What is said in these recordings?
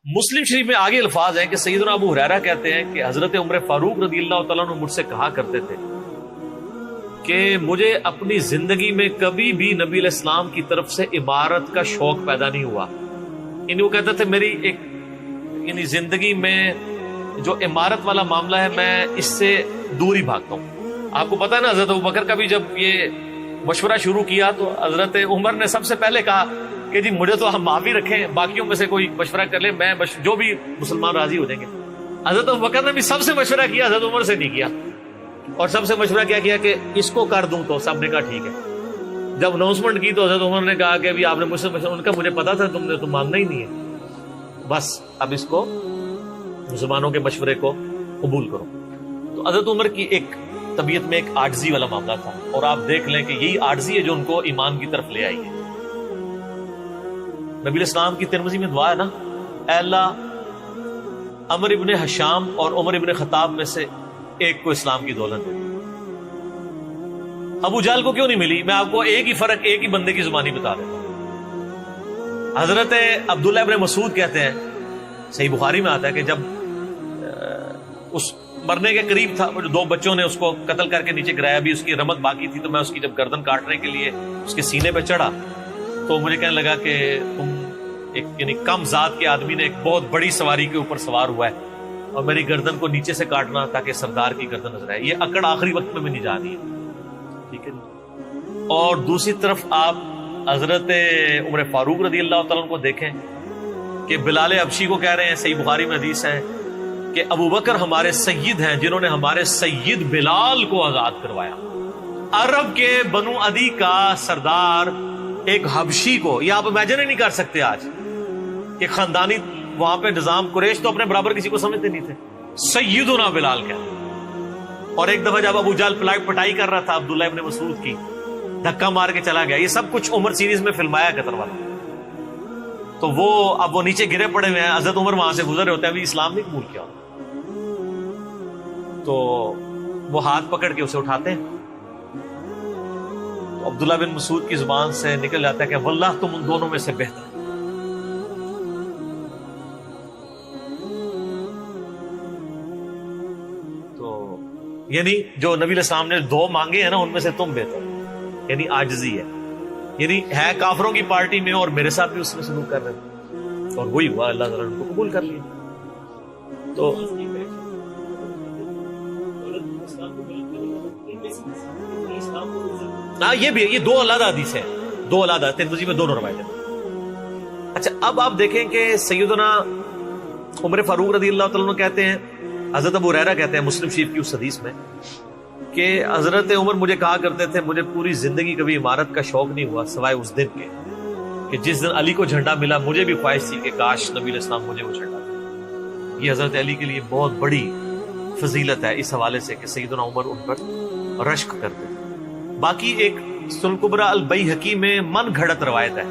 مسلم شریف میں آگے الفاظ ہیں کہ سیدنا ابو ہریرہ کہتے ہیں کہ حضرت عمر فاروق رضی اللہ تعالیٰ عنہ مجھ سے کہا کرتے تھے کہ مجھے اپنی زندگی میں کبھی بھی نبی علیہ السلام کی طرف سے عمارت کا شوق پیدا نہیں ہوا. یعنی وہ کہتے تھے میری ایک یعنی زندگی میں جو عمارت والا معاملہ ہے میں اس سے دور ہی بھاگتا ہوں. آپ کو پتا ہے نا حضرت ابوبکر کا بھی جب یہ مشورہ شروع کیا تو حضرت عمر نے سب سے پہلے کہا کہ جی مجھے تو ہم معافی رکھیں, باقیوں میں سے کوئی مشورہ کر لے, میں جو بھی مسلمان راضی ہو جائیں گے. حضرت ابوبکر نے بھی سب سے مشورہ کیا, حضرت عمر سے نہیں کیا. اور سب سے مشورہ کیا کہ اس کو کر دوں, تو سب نے کہا ٹھیک ہے. جب اناؤنسمنٹ کی تو حضرت عمر نے کہا کہ ابھی آپ نے مجھ سے مشورہ, ان کا مجھے پتا تھا تم نے تو ماننا ہی نہیں ہے, بس اب اس کو مسلمانوں کے مشورے کو قبول کرو. تو حضرت عمر کی ایک طبیعت میں ایک عاجزی والا معاملہ تھا, اور آپ دیکھ لیں کہ یہی عاجزی ہے جو ان کو ایمان کی طرف لے آئی ہے. نبی علیہ السلام کی ترمذی میں دعا ہے نا, اے اللہ عمر ابن حشام اور عمر ابن خطاب میں سے ایک کو اسلام کی دولت دے. ابو جہل کو کیوں نہیں ملی؟ میں آپ کو ایک ہی فرق ایک ہی بندے کی زبانی بتا دیتا ہوں. حضرت عبداللہ ابن مسعود کہتے ہیں, صحیح بخاری میں آتا ہے کہ جب اس مرنے کے قریب تھا, دو بچوں نے اس کو قتل کر کے نیچے گرایا, بھی اس کی رمت باقی تھی, تو میں اس کی جب گردن کاٹنے کے لیے اس کے سینے پہ چڑھا تو مجھے کہنے لگا کہ تم ایک یعنی کم ذات کے آدمی نے ایک بہت بڑی سواری کے اوپر سوار ہوا ہے, اور میری گردن کو نیچے سے کاٹنا تاکہ سردار کی گردن نظر آئے. یہ اکڑ آخری وقت میں بھی نہیں جا رہی ہے, ٹھیک ہے. اور دوسری طرف آپ حضرت عمر فاروق رضی اللہ تعالیٰ عنہ کو دیکھیں کہ بلال حبشی کو کہہ رہے ہیں, صحیح بخاری میں حدیث ہے کہ ابو بکر ہمارے سید ہیں جنہوں نے ہمارے سید بلال کو آزاد کروایا. عرب کے بنو عدی کا سردار ایک حبشی کو, یہ آپ امیجن ہی نہیں کر سکتے آج کہ خاندانی وہاں پہ نظام, قریش تو اپنے برابر کسی کو سمجھتے نہیں تھے, سیدنا بلال کہتے. اور ایک دفعہ جب ابو جہل پٹائی کر رہا تھا عبداللہ ابن مسعود کی, دھکا مار کے چلا گیا. یہ سب کچھ عمر سیریز میں فلمایا قطر والا. تو وہ اب وہ نیچے گرے پڑے ہوئے ہیں, حضرت عمر وہاں سے گزر رہے ہوتے ہیں, ابھی اسلام نہیں قبول کیا. تو وہ ہاتھ پکڑ کے اسے اٹھاتے ہیں, تو عبداللہ بن مسعود کی زبان سے نکل جاتا ہے کہ واللہ تم ان دونوں میں سے بہتر. تو یعنی جو نبی علیہ السلام نے دو مانگے ہیں نا, ان میں سے تم بہتر, یعنی عاجزی ہے. یعنی ہے کافروں کی پارٹی میں اور میرے ساتھ بھی اس میں سلوک کر رہے ہیں, اور وہی ہوا, اللہ تعالیٰ نے ان کو قبول کر لیا. تو یہ بھی یہ دو علیحدہ حدیث ہے, دو علیحدہ, ترمذی میں دونوں روایتیں. اچھا اب آپ دیکھیں کہ سیدنا عمر فاروق رضی اللہ تعالیٰ عنہ کہتے ہیں, حضرت ابو ہریرہ کہتے ہیں مسلم شریف کی اس حدیث میں کہ حضرت عمر مجھے کہا کرتے تھے مجھے پوری زندگی کبھی عمارت کا شوق نہیں ہوا سوائے اس دن کے کہ جس دن علی کو جھنڈا ملا. مجھے بھی خواہش تھی کہ کاش نبی علیہ السلام مجھے وہ جھنڈا دے. یہ حضرت علی کے لیے بہت بڑی فضیلت ہے اس حوالے سے کہ سیدنا عمر ان پر رشک کرتے. باقی ایک سنن کبریٰ البیہقی میں من گھڑت روایت ہے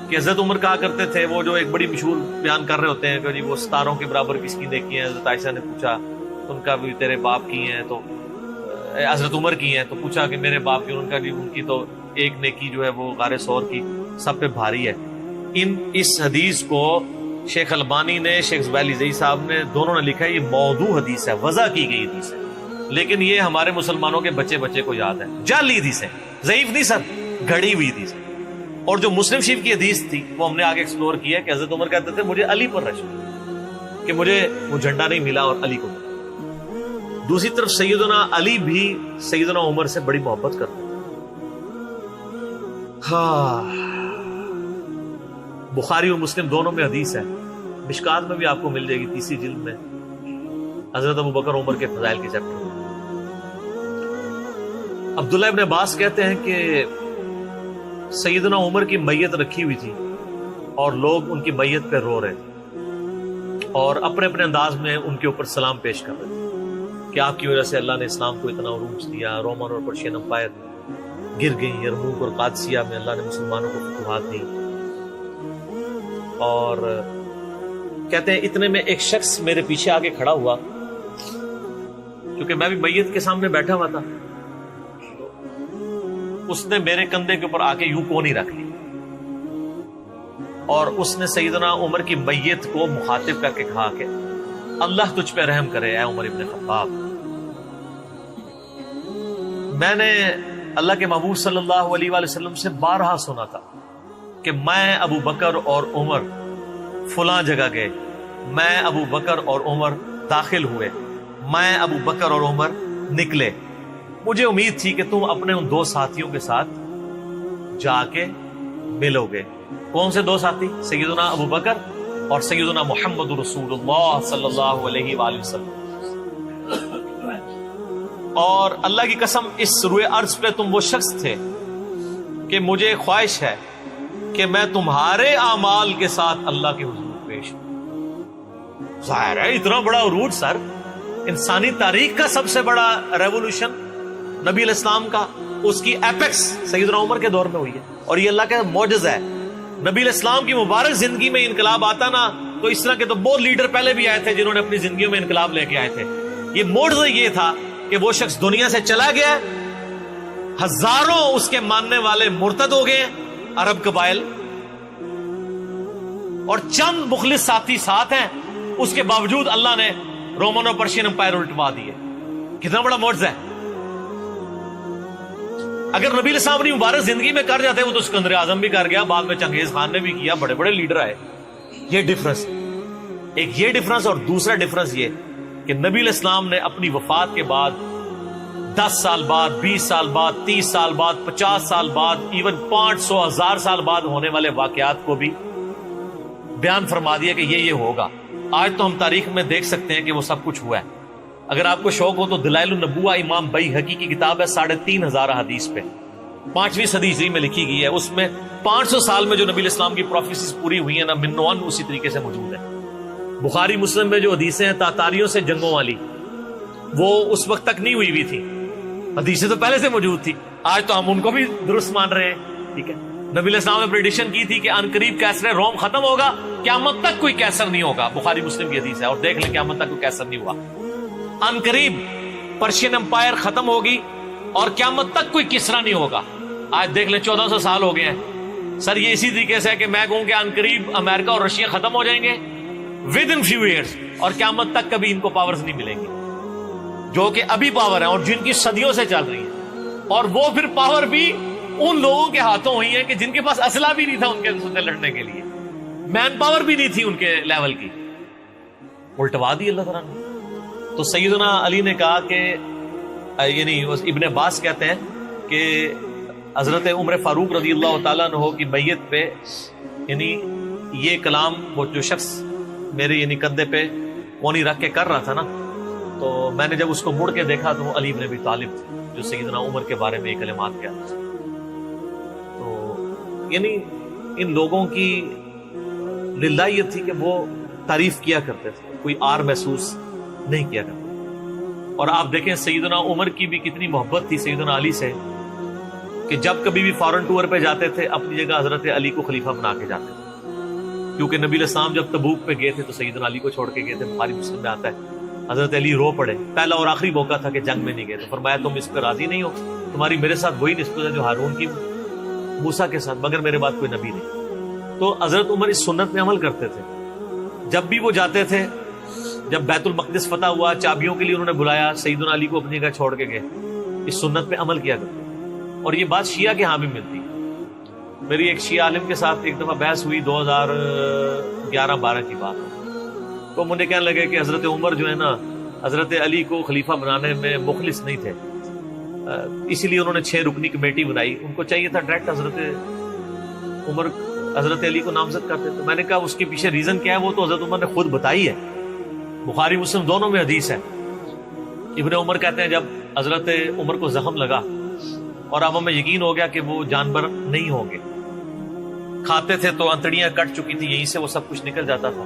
کہ حضرت عمر کہا کرتے تھے, وہ جو ایک بڑی مشہور بیان کر رہے ہوتے ہیں کہ وہ ستاروں کے برابر کس کی نیکی ہیں. حضرت عائشہ نے پوچھا ان کا بھی تیرے باپ کی ہیں, تو حضرت عمر کی ہیں, تو پوچھا کہ میرے باپ کی, ان کا بھی ان کی تو ایک نیکی جو ہے وہ غار ثور کی سب پہ بھاری ہے. اس حدیث کو شیخ البانی نے, شیخ زبیلی زئی صاحب نے, دونوں نے لکھا ہے یہ موضوع حدیث ہے, وضع کی گئی حدیث ہے, لیکن یہ ہمارے مسلمانوں کے بچے کو یاد ہے. جعلی حدیث ہے, ضعیف نہیں سر, گھڑی ہوئی حدیث ہے. اور جو مسلم شریف کی حدیث تھی وہ ہم نے آگے ایکسپلور کیا کہ حضرت عمر کہتے تھے مجھے علی پر رشک کہ مجھے وہ جھنڈا نہیں ملا اور علی کو. دوسری طرف سیدنا علی بھی سیدنا عمر سے بڑی محبت کرتے ہیں. بخاری اور مسلم دونوں میں حدیث ہے, مشکات میں بھی آپ کو مل جائے گی, تیسری جلد میں حضرت ابو بکر عمر کے فضائل کے چیپٹر میں. عبداللہ ابن عباس کہتے ہیں کہ سیدنا عمر کی میت رکھی ہوئی تھی اور لوگ ان کی میت پہ رو رہے تھے اور اپنے اپنے انداز میں ان کے اوپر سلام پیش کر رہے تھے کہ آپ کی وجہ سے اللہ نے اسلام کو اتنا عروج دیا, رومن اور پرشین امپائر گر گئی, یرموک اور قادسیہ میں اللہ نے مسلمانوں کو فتوحات دی. اور کہتے ہیں اتنے میں ایک شخص میرے پیچھے آگے کھڑا ہوا, کیونکہ میں بھی میت کے سامنے بیٹھا ہوا تھا, اس نے میرے کندھے کے اوپر آ کے یوں کونی رکھ لی. اور اس نے سیدنا عمر کی میت کو مخاطب کر کے کہا کہ اللہ تجھ پہ رحم کرے اے عمر ابن خطاب. میں نے اللہ کے محبوب صلی اللہ علیہ وآلہ وسلم سے بارہا سنا تھا کہ میں ابو بکر اور عمر فلاں جگہ گئے، میں ابو بکر اور عمر داخل ہوئے، میں ابو بکر اور عمر نکلے. مجھے امید تھی کہ تم اپنے ان دو ساتھیوں کے ساتھ جا کے ملو گے. کون سے دو ساتھی؟ سیدنا ابو بکر اور سیدنا محمد رسول اللہ صلی اللہ علیہ وآلہ وسلم. اور اللہ کی قسم اس روئے ارض پہ تم وہ شخص تھے کہ مجھے خواہش ہے کہ میں تمہارے اعمال کے ساتھ اللہ کے حضور پیش ہوں. ظاہر ہے اتنا بڑا عروج سر، انسانی تاریخ کا سب سے بڑا ریولوشن نبی علیہ السلام کا، اس کی ایپیکس سیدنا عمر کے دور میں ہوئی ہے. اور یہ اللہ کا معجزہ ہے. نبی علیہ السلام کی مبارک زندگی میں انقلاب آتا نا تو اس طرح کے تو بہت لیڈر پہلے بھی آئے تھے جنہوں نے اپنی زندگیوں میں انقلاب لے کے آئے تھے. یہ معجزہ یہ تھا کہ وہ شخص دنیا سے چلا گیا، ہزاروں اس کے ماننے والے مرتد ہو گئے عرب قبائل، اور چند مخلص ساتھی ساتھ ہیں، اس کے باوجود اللہ نے رومن اور پرشین امپائر الٹوا دیے. کتنا بڑا معجزہ ہے. اگر نبی علیہ السلام اپنی مبارک زندگی میں کر جاتے، وہ تو سکندر اعظم بھی کر گیا، بعد میں چنگیز خان نے بھی کیا، بڑے بڑے لیڈر آئے. یہ ڈفرنس، ایک یہ ڈفرنس، اور دوسرا ڈفرنس یہ کہ نبی علیہ السلام نے اپنی وفات کے بعد 10 سال بعد، 20 سال بعد، 30 سال بعد، 50 سال بعد، ایون 500 1000 سال بعد ہونے والے واقعات کو بھی بیان فرما دیا کہ یہ ہوگا. آج تو ہم تاریخ میں دیکھ سکتے ہیں کہ وہ سب کچھ ہوا ہے. اگر آپ کو شوق ہو تو دلائل النبوہ امام بیہقی کی کتاب ہے، 3500 حدیث پہ، 5ویں صدی ہجری میں لکھی گئی ہے. اس میں 500 سال میں جو نبی علیہ السلام کی پروفیسیز پوری ہوئی ہیں نا، منوان اسی طریقے سے موجود ہے. بخاری مسلم میں جو حدیثیں ہیں تاتاریوں سے جنگوں والی، وہ اس وقت تک نہیں ہوئی تھی، حدیثیں تو پہلے سے موجود تھی. آج تو ہم ان کو بھی درست مان رہے ہیں. ٹھیک ہے، نبی علیہ السلام نے پریڈکشن کی تھی کہ عنقریب کیسر روم ختم ہوگا، قیامت تک کوئی کیسر نہیں ہوگا. بخاری مسلم کی حدیث ہے، اور دیکھ لیں قیامت تک کوئی کیسر نہیں ہوا. عنقریب پرشین امپائر ختم ہوگی اور قیامت تک کوئی کسرا نہیں ہوگا. آج دیکھ لیں 1400 سال ہو گئے ہیں. سر یہ اسی طریقے سے ہے کہ میں کہوں کہ عنقریب امریکہ اور رشیا ختم ہو جائیں گے ود ان فیو ایئرس، اور قیامت تک کبھی ان کو پاورز نہیں ملیں گی جو کہ ابھی پاور ہیں اور جن کی صدیوں سے چل رہی ہیں. اور وہ پھر پاور بھی ان لوگوں کے ہاتھوں ہوئی ہے کہ جن کے پاس اسلحہ بھی نہیں تھا ان کے سے لڑنے کے لیے، مین پاور بھی نہیں تھی ان کے لیول کی، الٹوا دی اللہ تعالیٰ نے. تو سیدنا علی نے کہا کہ یعنی ابن عباس کہتے ہیں کہ حضرت عمر فاروق رضی اللہ تعالیٰ عنہ کی میت پہ یعنی یہ کلام وہ جو شخص میرے یعنی کندھے پہ کونی رکھ کے کر رہا تھا نا، تو میں نے جب اس کو مڑ کے دیکھا تو وہ علی بن ابی طالب جو سیدنا عمر کے بارے میں یہ کلمات کہا تھا. تو یعنی ان لوگوں کی للہیت تھی کہ وہ تعریف کیا کرتے تھے، کوئی آر محسوس نہیں کیا کرتے. اور آپ دیکھیں سیدنا عمر کی بھی کتنی محبت تھی سیدنا علی سے کہ جب کبھی بھی فارن ٹور پہ جاتے تھے اپنی جگہ حضرت علی کو خلیفہ بنا کے جاتے تھے. کیونکہ نبی علیہ السلام جب تبوک پہ گئے تھے تو سیدنا علی کو چھوڑ کے گئے تھے. بخاری مسلم میں آتا ہے حضرت علی رو پڑے، پہلا اور آخری موقع تھا کہ جنگ میں نہیں گئے. تو فرمایا تم اس پہ راضی نہیں ہو، تمہاری میرے ساتھ وہی نسبت ہے جو ہارون کی موسیٰ کے ساتھ، مگر میرے بعد کوئی نبی نہیں. تو حضرت عمر اس سنت میں عمل کرتے تھے. جب بھی وہ جاتے تھے، جب بیت المقدس فتح ہوا، چابیوں کے لیے انہوں نے بلایا، سیدنا علی کو اپنی جگہ چھوڑ کے گئے. اس سنت پہ عمل کیا کرتے. اور یہ بات شیعہ کے ہاں بھی ملتی. میری ایک شیعہ عالم کے ساتھ ایک دفعہ بحث ہوئی 2011-12 کی بات. تو مجھے کہنے لگے کہ حضرت عمر جو ہے نا حضرت علی کو خلیفہ بنانے میں مخلص نہیں تھے، اسی لیے انہوں نے 6 رکنی کمیٹی بنائی. ان کو چاہیے تھا ڈائریکٹ حضرت عمر حضرت علی کو نامزد کرتے. تو میں نے کہا اس کے پیچھے ریزن کیا ہے، وہ تو حضرت عمر نے خود بتائی ہے. بخاری مسلم دونوں میں حدیث ہے. ابن عمر کہتے ہیں جب حضرت عمر کو زخم لگا اور اب ہمیں یقین ہو گیا کہ وہ جانور نہیں ہوں گے، کھاتے تھے تو انتڑیاں کٹ چکی تھی، یہیں سے وہ سب کچھ نکل جاتا تھا.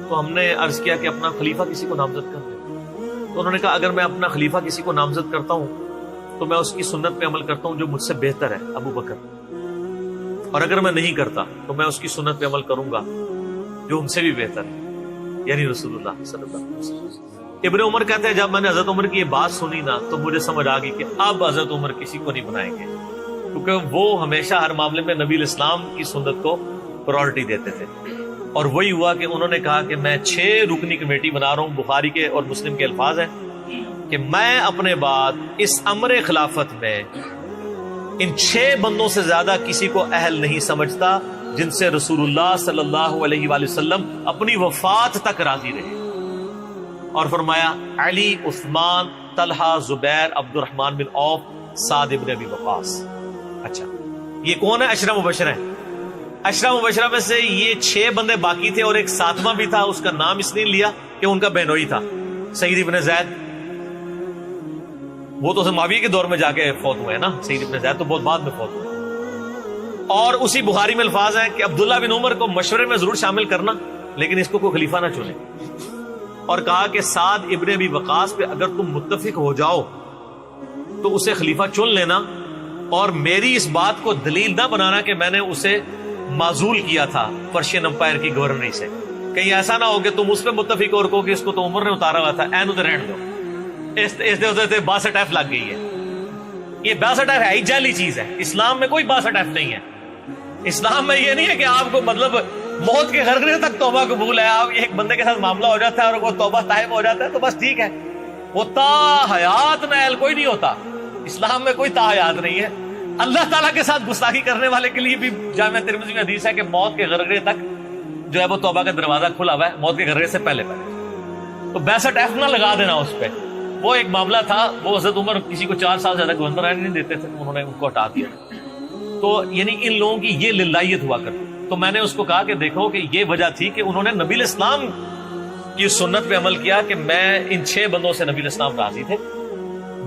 تو ہم نے عرض کیا کہ اپنا خلیفہ کسی کو نامزد کر دیں. تو انہوں نے کہا اگر میں اپنا خلیفہ کسی کو نامزد کرتا ہوں تو میں اس کی سنت پہ عمل کرتا ہوں جو مجھ سے بہتر ہے، ابو بکر. اور اگر میں نہیں کرتا تو میں اس کی سنت پہ عمل کروں گا جو ان سے بھی بہتر ہے، یعنی رسول اللہ صلی اللہ علیہ وسلم. ابن عمر کہتے ہیں جب میں نے حضرت عمر کی یہ بات سنی نا تو مجھے سمجھ آ گئی کہ اب حضرت عمر کسی کو نہیں بنائیں گے، کیونکہ وہ ہمیشہ ہر معاملے میں نبی علیہ السلام کی سنت کو پرائورٹی دیتے تھے. اور وہی ہوا کہ انہوں نے کہا کہ میں 6 رکنی کمیٹی بنا رہا ہوں. بخاری کے اور مسلم کے الفاظ ہیں کہ میں اپنے بعد اس امر خلافت میں ان 6 بندوں سے زیادہ کسی کو اہل نہیں سمجھتا جن سے رسول اللہ صلی اللہ علیہ وآلہ وسلم اپنی وفات تک راضی رہے. اور فرمایا علی، عثمان، طلحہ، زبیر، عبد الرحمن بن عوف، سعد ابن ابی وقاص. اچھا یہ کون ہے؟ عشرہ مبشرہ ہیں. عشرہ مبشرہ میں سے یہ 6 بندے باقی تھے اور ایک 7واں بھی تھا. اس کا نام اس نے لیا کہ ان کا بہنوئی تھا، سعید ابن زید. وہ تو معاویہ کے دور میں جا کے فوت ہوئے ہیں نا. سعید ابن زید تو بہت بعد میں فوت ہوئے. اور اسی بخاری میں الفاظ ہیں کہ عبداللہ بن عمر کو مشورے میں ضرور شامل کرنا لیکن اس کو کوئی خلیفہ نہ چنے. اور کہا کہ سعد ابن ابی وقاص پہ اگر تم متفق ہو جاؤ تو اسے خلیفہ چن لینا، اور میری اس بات کو دلیل نہ بنانا کہ میں نے اسے معزول کیا تھا پرشین امپائر کی گورنری سے. کہیں ایسا نہ ہو کہ تم اس پہ متفق اور کہو کہ اس کو تو عمر نے اتارا ہوا تھا، این ادھر رہنے دو. اس دے 62 لگ گئی ہے. یہ 62 ہے ہی جعلی چیز ہے. اسلام میں کوئی 62 نہیں ہے. اسلام میں یہ نہیں ہے کہ آپ کو مطلب موت کے غرغرے تک توبہ قبول ہے. آپ ایک بندے کے ساتھ معاملہ ہو جاتا ہے اور وہ توبہ طائب ہو جاتا ہے تو بس ٹھیک ہے. وہ تا حیات میں اہل کوئی نہیں ہوتا. اسلام میں کوئی تا حیات نہیں ہے. اللہ تعالیٰ کے ساتھ گستاخی کرنے والے کے لیے بھی جامع ترمذی میں حدیث ہے کہ موت کے غرغرے تک جو ہے وہ توبہ کا دروازہ کھلا ہوا ہے، موت کے غرغرے سے پہلے. تو 62 نہ لگا دینا اس پہ. وہ ایک معاملہ تھا، وہ حضرت عمر کسی کو 4 سال زیادہ گورنر رہنے نہیں دیتے تھے، انہوں نے ان کو ہٹا دیا. تو یعنی ان لوگوں کی یہ للہیت ہوا کرتی. تو میں نے اس کو کہا کہ دیکھو کہ یہ وجہ تھی کہ انہوں نے نبی الاسلام کی سنت پہ عمل کیا کہ میں ان 6 بندوں سے نبی الاسلام راضی تھے،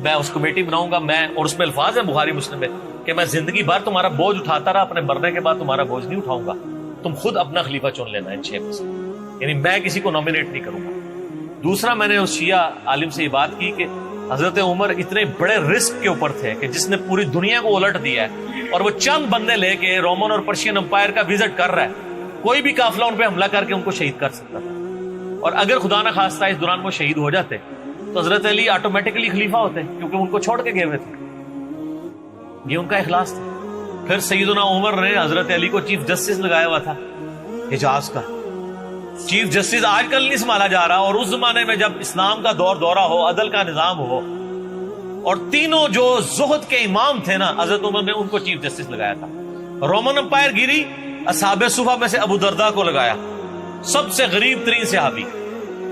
میں اس کمیٹی بناؤں گا. میں اور اس میں الفاظ ہیں بخاری مسلم میں کہ میں زندگی بھر تمہارا بوجھ اٹھاتا رہا، اپنے مرنے کے بعد تمہارا بوجھ نہیں اٹھاؤں گا، تم خود اپنا خلیفہ چن لینا ان 6 میں سے. یعنی میں کسی کو نامینیٹ نہیں کروں گا. دوسرا میں نے اس شیعہ عالم سے یہ بات کی کہ حضرت عمر اتنے بڑے رسک کے اوپر تھے کہ جس نے پوری دنیا کو الٹ دیا ہے اور وہ چند بندے لے کے رومن اور پرشین امپائر کا وزٹ کر رہا ہے. کوئی بھی قافلہ ان پہ حملہ کر کے ان کو شہید کر سکتا تھا. اور اگر خدا نہ خواستہ اس دوران وہ شہید ہو جاتے تو حضرت علی آٹومیٹکلی خلیفہ ہوتے کیونکہ ان کو چھوڑ کے گئے ہوئے تھے. یہ ان کا اخلاص تھا. پھر سیدنا عمر نے حضرت علی کو چیف جسٹس لگایا ہوا تھا حجاز کا. چیف جسٹس آج کل نہیں سنبھالا جا رہا، اور اس زمانے میں جب اسلام کا دورہ ہو، عدل کا نظام ہو، اور تینوں جو زہد کے امام تھے نا، حضرت عمر نے ان کو چیف جسٹس لگایا تھا. رومن امپائر گری، اصحاب صفہ میں سے ابو درداء کو لگایا، سب سے غریب ترین صحابی.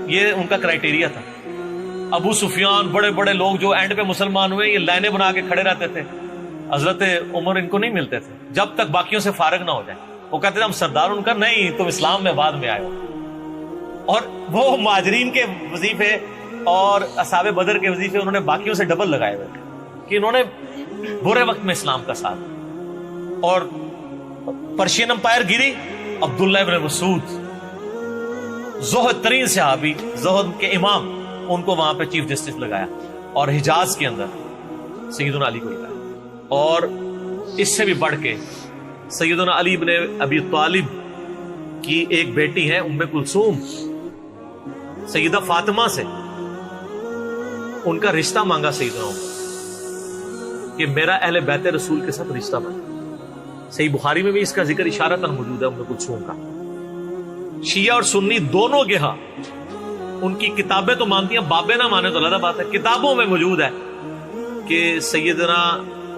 یہ ان کا کرائیٹیریا تھا. ابو سفیان، بڑے بڑے لوگ جو اینڈ پہ مسلمان ہوئے، یہ لائنیں بنا کے کھڑے رہتے تھے. حضرت عمر ان کو نہیں ملتے تھے جب تک باقیوں سے فارغ نہ ہو جائے. وہ کہتے تھے ہم سردار، ان کا نہیں، تم اسلام میں بعد میں آئے ہو. اور وہ مہاجرین کے وظیفے اور اصحاب بدر کے وظیفے انہوں نے باقیوں سے ڈبل لگائے ہوئے تھے کہ انہوں نے برے وقت میں اسلام کا ساتھ. اور پرشین امپائر گری، عبداللہ ابن مسعود، زہد ترین صحابی، زہد کے امام، ان کو وہاں پہ چیف جسٹس لگایا. اور حجاز کے اندر سیدنا علی کو لگایا. اور اس سے بھی بڑھ کے سیدنا علی ابن ابی طالب کی ایک بیٹی ہے ام کلثوم، سیدہ فاطمہ سے ان کا رشتہ مانگا سیدنا عمر کہ میرا اہل بیت رسول کے ساتھ رشتہ بنا. صحیح بخاری میں بھی اس کا ذکر اشارتاً موجود ہے ام کلثوم کا. شیعہ اور سنی دونوں کے ہاں ان کی کتابیں تو مانتی ہیں، بابے نہ مانے تو علیحدہ بات ہے. کتابوں میں موجود ہے کہ سیدنا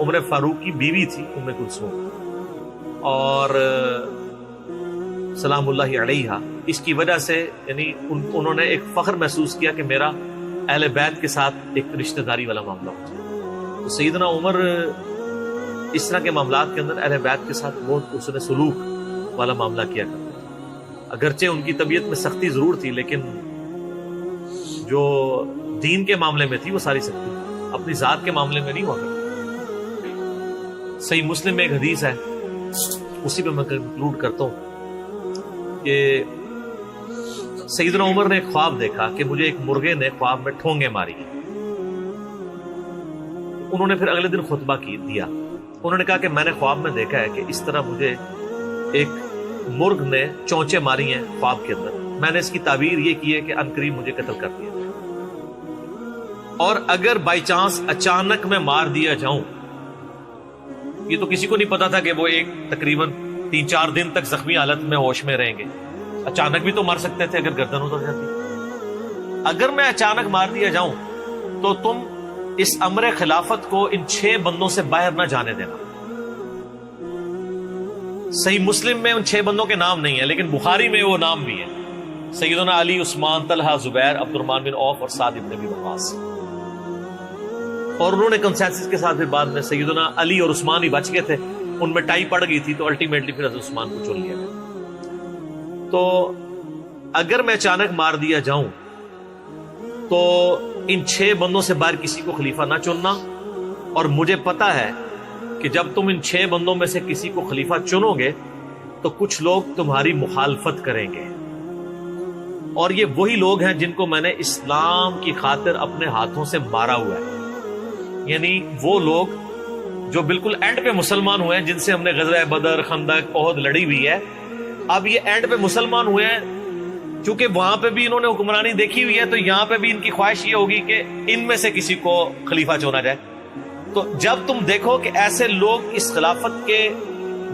عمر فاروق کی بیوی تھی ام کلثوم، اور سلام اللہ علیہا. اس کی وجہ سے یعنی انہوں نے ایک فخر محسوس کیا کہ میرا اہل بیت کے ساتھ ایک رشتہ داری والا معاملہ ہو. تو سیدنا عمر اس طرح کے معاملات کے اندر اہل بیت کے ساتھ بہت حسن سلوک والا معاملہ کیا کرتے تھے. اگرچہ ان کی طبیعت میں سختی ضرور تھی لیکن جو دین کے معاملے میں تھی وہ ساری سختی اپنی ذات کے معاملے میں نہیں ہوا کرتی. صحیح مسلم میں ایک حدیث ہے، اسی پہ میں کنکلوڈ کرتا ہوں کہ سیدنا عمر نے ایک خواب دیکھا کہ مجھے ایک مرغے نے خواب میں ٹھونگے ماری. انہوں نے پھر اگلے دن خطبہ دیا. انہوں نے کہا کہ میں نے خواب میں دیکھا ہے کہ اس طرح مجھے ایک مرغ نے چونچے ماری ہیں خواب کے اندر. میں نے اس کی تعبیر یہ کی ہے کہ عنقریب مجھے قتل کر دیا، اور اگر بائی چانس اچانک میں مار دیا جاؤں، یہ تو کسی کو نہیں پتا تھا کہ وہ ایک تقریباً 3-4 دن تک زخمی حالت میں ہوش میں رہیں گے. اچانک بھی تو مر سکتے تھے اگر گردن اتر جاتی. اگر میں اچانک مار دیا جاؤں تو تم اس امر خلافت کو ان 6 بندوں سے باہر نہ جانے دینا. صحیح مسلم میں ان 6 بندوں کے نام نہیں ہیں، لیکن بخاری میں وہ نام بھی ہیں: سیدنا علی، عثمان، طلحہ، زبیر، عبد الرحمن بن عوف اور سعد بن ابی وقاص. اور انہوں نے کنسنسس کے ساتھ پھر بعد میں سیدنا علی اور عثمان ہی بچ گئے تھے. ان میں ٹائی پڑ گئی تھی تو الٹیمیٹلی پھر حضرت عثمان کو چن لیا گیا. تو اگر میں اچانک مار دیا جاؤں تو ان 6 بندوں سے باہر کسی کو خلیفہ نہ چننا. اور مجھے پتا ہے کہ جب تم ان 6 بندوں میں سے کسی کو خلیفہ چنو گے تو کچھ لوگ تمہاری مخالفت کریں گے، اور یہ وہی لوگ ہیں جن کو میں نے اسلام کی خاطر اپنے ہاتھوں سے مارا ہوا ہے. یعنی وہ لوگ جو بالکل اینڈ پہ مسلمان ہوئے ہیں، جن سے ہم نے غزوہ بدر، خندق، احد لڑی ہوئی ہے. اب یہ اینڈ پہ مسلمان ہوئے ہیں، چونکہ وہاں پہ بھی انہوں نے حکمرانی دیکھی ہوئی ہے، تو یہاں پہ بھی ان کی خواہش یہ ہوگی کہ ان میں سے کسی کو خلیفہ چنا جائے. تو جب تم دیکھو کہ ایسے لوگ اس خلافت کے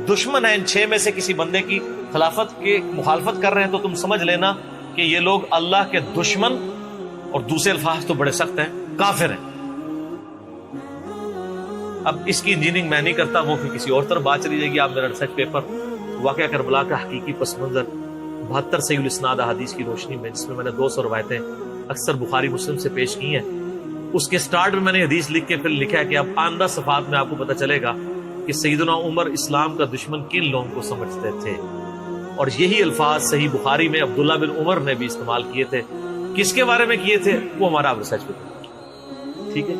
دشمن ہیں، ان 6 میں سے کسی بندے کی خلافت کی مخالفت کر رہے ہیں، تو تم سمجھ لینا کہ یہ لوگ اللہ کے دشمن، اور دوسرے الفاظ تو بڑے سخت ہیں، کافر ہیں. اب اس کی انجینئرنگ میں نہیں کرتا، وہ پھر کسی اور طرف بات چلی جائے گی. آپ میرا ریسرچ پیپر واقعہ کربلا کا حقیقی پس منظر 72 صحیح الاسناد احادیث کی روشنی میں، جس میں میں نے 200 روایتیں اکثر بخاری مسلم سے پیش کی ہیں، اس کے سٹارٹ میں نے حدیث لکھ کے پھر لکھا ہے کہ اب آئندہ صفحات میں آپ کو پتہ چلے گا کہ سیدنا عمر اسلام کا دشمن کن لوگوں کو سمجھتے تھے. اور یہی الفاظ صحیح بخاری میں عبداللہ بن عمر نے بھی استعمال کیے تھے. کس کے بارے میں کیے تھے وہ ہمارا اب ریسرچ پیپر. ٹھیک ہے.